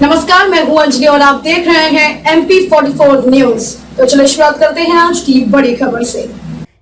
नमस्कार, मैं हूं अंजलि और आप देख रहे हैं MP44 न्यूज। तो चलिए शुरुआत करते हैं आज की बड़ी खबर से।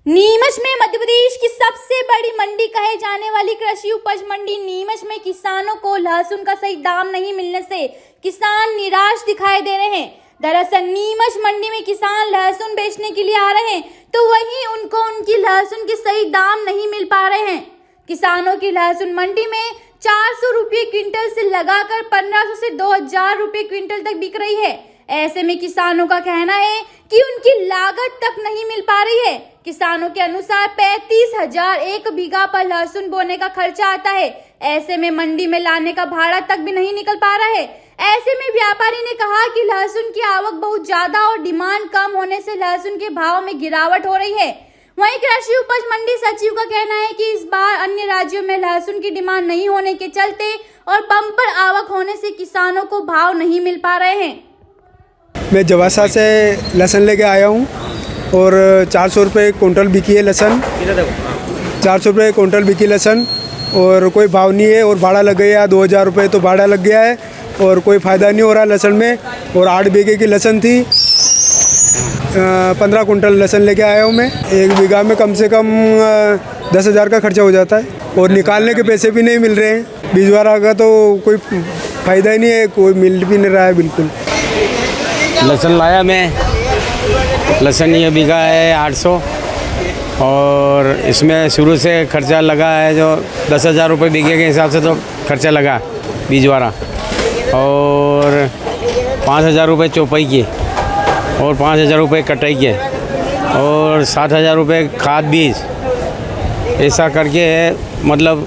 नीमच में मध्य प्रदेश की सबसे बड़ी मंडी कहे जाने वाली कृषि उपज मंडी नीमच में किसानों को लहसुन का सही दाम नहीं मिलने से किसान निराश दिखाई दे रहे हैं। दरअसल नीमच मंडी में किसान लहसुन बेचने के लिए आ रहे हैं तो वहीं उनको उनकी लहसुन के सही दाम नहीं मिल पा रहे हैं। किसानों की लहसुन मंडी में 400 रुपये क्विंटल से लगाकर 1500 से 2000 रुपये क्विंटल तक बिक रही है। ऐसे में किसानों का कहना है कि उनकी लागत तक नहीं मिल पा रही है। किसानों के अनुसार 35,000 एक बीघा पर लहसुन बोने का खर्चा आता है। ऐसे में मंडी में लाने का भाड़ा तक भी नहीं निकल पा रहा है। ऐसे में व्यापारी ने कहा कि लहसुन की आवक बहुत ज्यादा और डिमांड कम होने से लहसुन के भाव में गिरावट हो रही है। वहीं कृषि उपज मंडी सचिव का कहना है कि इस बार अन्य राज्यों में लहसुन की डिमांड नहीं होने के चलते और बम्पर आवक होने से किसानों को भाव नहीं मिल पा रहे हैं। मैं जवासा से लहसुन लेके आया हूँ और 400 रुपये कुंटल बिकी है लहसुन। 400 रुपये कुंटल बिकी लहसुन और कोई भाव नहीं है और भाड़ा लग गया 2000 रुपये तो भाड़ा लग गया है और कोई फ़ायदा नहीं हो रहा लहसुन में। और 8 बीघे की लहसुन थी, 15 कुंटल लहसुन लेके आया हूँ मैं। एक बीघा में कम से कम 10,000 का खर्चा हो जाता है और निकालने के पैसे भी नहीं मिल रहे हैं। बीजवारा का तो कोई फ़ायदा ही नहीं है, कोई मिल भी नहीं रहा है बिल्कुल। लहसुन लाया मैं, लहसुन ये बीघा है 800 और इसमें शुरू से खर्चा लगा है जो 10,000 रुपये बीघे के हिसाब से तो खर्चा लगा बीजवारा और 5,000 रुपये चौपाई की और 5,000 रुपये कटाई के और 7,000 रुपये खाद बीज, ऐसा करके मतलब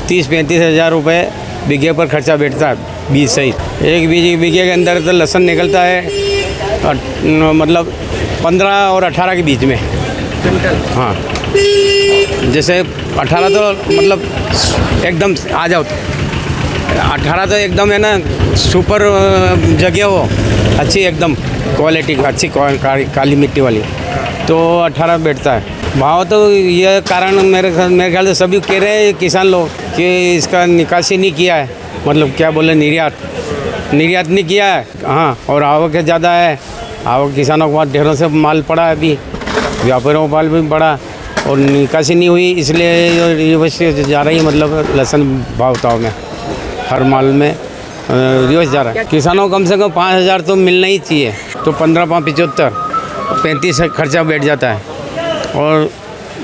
30-35 हज़ार रुपये बीघे पर खर्चा बैठता है बीज सहित। एक बीघे के अंदर तो लहसुन निकलता है मतलब 15 और 18 के बीच में। हाँ, जैसे 18 तो मतलब एकदम आ जाओ, 18 तो एकदम है ना सुपर जगह हो, अच्छी एकदम क्वालिटी अच्छी काली मिट्टी वाली, तो 18 बैठता है भाव। तो ये कारण मेरे ख्याल से सभी कह रहे हैं किसान लोग कि इसका निकासी नहीं किया है, मतलब क्या बोले निर्यात नहीं किया है। हाँ, और आवक ज़्यादा है, आवक किसानों के पास ढेरों से माल पड़ा है, अभी व्यापारियों का माल भी पड़ा और निकासी नहीं हुई, इसलिए रिवर्स जा रही है। मतलब लहसुन भाव में हर माल में रिवर्स जा रहा है। किसानों को कम से कम 5,000 तो मिलना ही चाहिए, तो 15-75 35 खर्चा बैठ जाता है और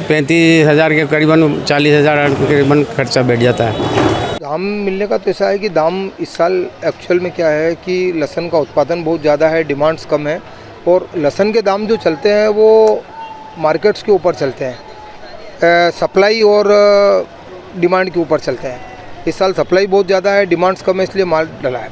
35,000 के करीबन 40,000 के करीबन खर्चा बैठ जाता है। दाम मिलने का तो ऐसा है कि दाम इस साल एक्चुअल में क्या है कि लहसुन का उत्पादन बहुत ज़्यादा है, डिमांड्स कम है और लहसुन के दाम जो चलते हैं वो मार्केट्स के ऊपर चलते हैं, सप्लाई और डिमांड के ऊपर चलते हैं। इस साल सप्लाई बहुत ज़्यादा है, डिमांड्स कम है, इसलिए माल डला है।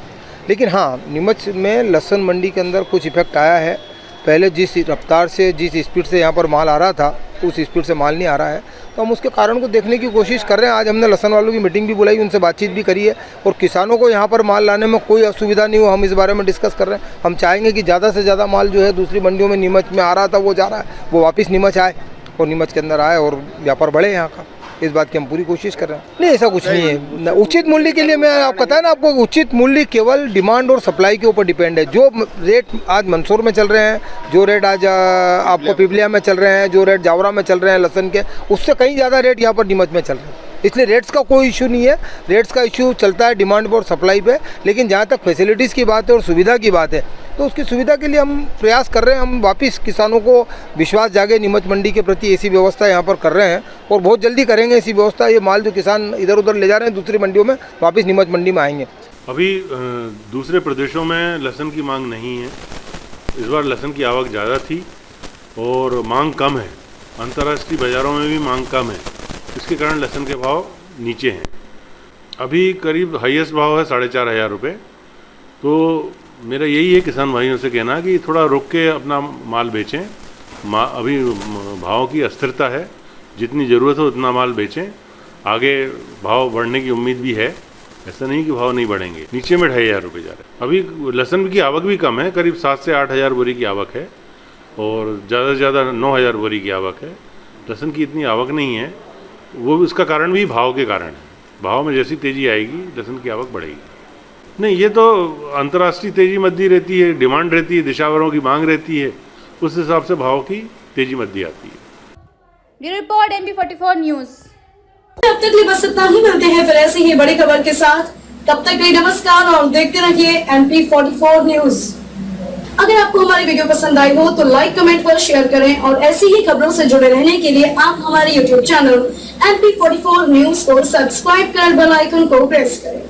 लेकिन हाँ, नीमच में लहसुन मंडी के अंदर कुछ इफेक्ट आया है। पहले जिस रफ्तार से जिस स्पीड से यहाँ पर माल आ रहा था उस स्पीड से माल नहीं आ रहा है, तो हम उसके कारण को देखने की कोशिश कर रहे हैं। आज हमने लहसुन वालों की मीटिंग भी बुलाई, उनसे बातचीत भी करी है और किसानों को यहाँ पर माल लाने में कोई असुविधा नहीं हो, हम इस बारे में डिस्कस कर रहे हैं। हम चाहेंगे कि ज़्यादा से ज़्यादा माल जो है दूसरी मंडियों में नीमच में आ रहा था वो जा रहा है, वो वापस नीमच आए और नीमच के अंदर आए और व्यापार बढ़े यहाँ का। इस बात की हम पूरी कोशिश कर रहे हैं। नहीं, ऐसा कुछ नहीं है। उचित मूल्य के लिए मैं आपको बताया ना, आपको उचित मूल्य केवल डिमांड और सप्लाई के ऊपर डिपेंड है। जो रेट आज मंदसौर में चल रहे हैं, जो रेट आज आपको पिपलिया में चल रहे हैं, जो रेट जावरा में चल रहे हैं लहसुन के, उससे कहीं ज़्यादा रेट यहाँ पर नीमच में चल रहे हैं। इसलिए रेट्स का कोई इशू नहीं है, रेट्स का इशू चलता है डिमांड और सप्लाई पे। लेकिन जहाँ तक फैसिलिटीज़ की बात है और सुविधा की बात है, तो उसकी सुविधा के लिए हम प्रयास कर रहे हैं। हम वापस किसानों को विश्वास जागे नीमच मंडी के प्रति, ऐसी व्यवस्था यहाँ पर कर रहे हैं और बहुत जल्दी करेंगे ऐसी व्यवस्था। ये माल जो किसान इधर उधर ले जा रहे हैं दूसरी मंडियों में, वापस नीमच मंडी में आएंगे। अभी दूसरे प्रदेशों में लहसुन की मांग नहीं है। इस बार लहसुन की आवक ज़्यादा थी और मांग कम है। अंतर्राष्ट्रीय बाज़ारों में भी मांग कम है, इसके कारण लहसुन के भाव नीचे हैं। अभी करीब हाईएस्ट भाव है 4,500 रुपये। तो मेरा यही है किसान भाइयों से कहना कि थोड़ा रुक के अपना माल बेचें। अभी भाव की अस्थिरता है, जितनी ज़रूरत हो उतना माल बेचें। आगे भाव बढ़ने की उम्मीद भी है, ऐसा नहीं कि भाव नहीं बढ़ेंगे। नीचे में 2,500 रुपये जा रहे हैं। अभी लहसुन की आवक भी कम है, करीब 7 से 8,000 बोरी की आवक है और ज़्यादा से ज़्यादा 9,000 बोरी की आवक है। लहसुन की इतनी आवक नहीं है, वो इसका कारण भी भाव के कारण है। भाव में जैसी तेज़ी आएगी लहसुन की आवक बढ़ेगी। नहीं, ये तो अंतर्राष्ट्रीय तेजी मद्दी रहती है, डिमांड रहती है, दिशावरों की मांग रहती है, उस हिसाब से भाव की तेजी मद्दी आती है। Bureau report MP44 news. अब तक के लिए बस इतना ही, मिलते हैं फिर ऐसी ही बड़ी खबर के साथ। तब तक के लिए नमस्कार और देखते रहिए MP44 न्यूज। अगर आपको हमारी वीडियो पसंद आई हो तो लाइक, कमेंट पर शेयर करें और ऐसी ही खबरों से जुड़े रहने के लिए आप हमारे YouTube चैनल MP44 न्यूज को सब्सक्राइब कर बेल आइकन को प्रेस करें।